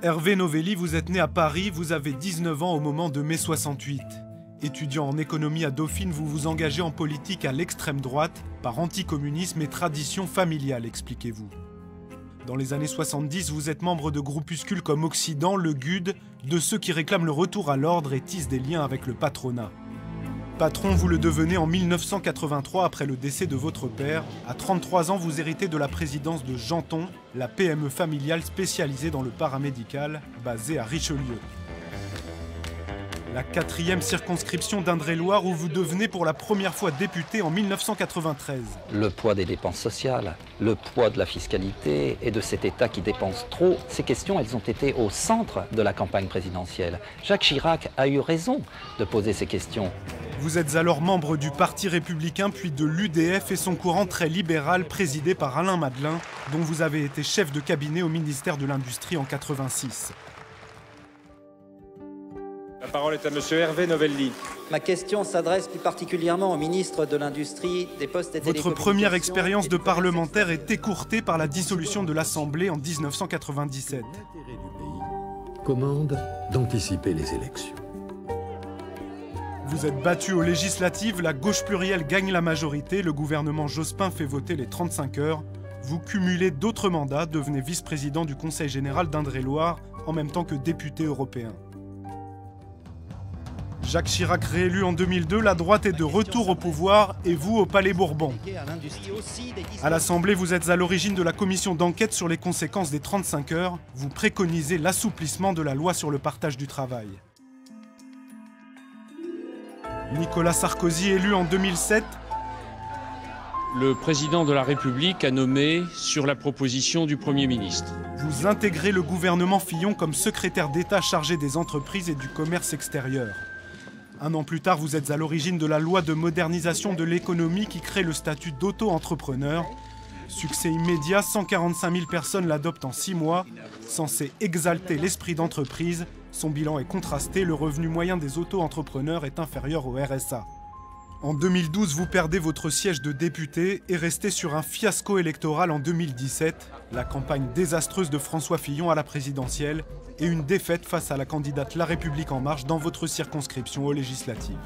Hervé Novelli, vous êtes né à Paris, vous avez 19 ans au moment de mai 68. Étudiant en économie à Dauphine, vous vous engagez en politique à l'extrême droite, par anticommunisme et tradition familiale, expliquez-vous. Dans les années 70, vous êtes membre de groupuscules comme Occident, le GUD, de ceux qui réclament le retour à l'ordre et tissent des liens avec le patronat. Patron, vous le devenez en 1983 après le décès de votre père. À 33 ans, vous héritez de la présidence de Janton, la PME familiale spécialisée dans le paramédical, basée à Richelieu. La 4e circonscription d'Indre-et-Loire où vous devenez pour la première fois député en 1993. Le poids des dépenses sociales, le poids de la fiscalité et de cet État qui dépense trop, ces questions, elles ont été au centre de la campagne présidentielle. Jacques Chirac a eu raison de poser ces questions. Vous êtes alors membre du Parti républicain puis de l'UDF et son courant très libéral présidé par Alain Madelin, dont vous avez été chef de cabinet au ministère de l'Industrie en 1986. La parole est à monsieur Hervé Novelli. Ma question s'adresse plus particulièrement au ministre de l'Industrie, des Postes et Télécommunications. Votre première expérience de parlementaire est écourtée par la dissolution de l'Assemblée en 1997. Commande d'anticiper les élections. Vous êtes battu aux législatives, la gauche plurielle gagne la majorité, le gouvernement Jospin fait voter les 35 heures. Vous cumulez d'autres mandats, devenez vice-président du Conseil général d'Indre-et-Loire, en même temps que député européen. Jacques Chirac réélu en 2002, la droite est de retour au pouvoir et vous au Palais Bourbon. À l'Assemblée, vous êtes à l'origine de la commission d'enquête sur les conséquences des 35 heures. Vous préconisez l'assouplissement de la loi sur le partage du travail. Nicolas Sarkozy élu en 2007. Le président de la République a nommé sur la proposition du Premier ministre. Vous intégrez le gouvernement Fillon comme secrétaire d'État chargé des entreprises et du commerce extérieur. Un an plus tard, vous êtes à l'origine de la loi de modernisation de l'économie qui crée le statut d'auto-entrepreneur. Succès immédiat, 145 000 personnes l'adoptent en 6 mois. Censé exalter l'esprit d'entreprise, son bilan est contrasté, le revenu moyen des auto-entrepreneurs est inférieur au RSA. En 2012, vous perdez votre siège de député et restez sur un fiasco électoral en 2017, la campagne désastreuse de François Fillon à la présidentielle et une défaite face à la candidate La République En Marche dans votre circonscription aux législatives.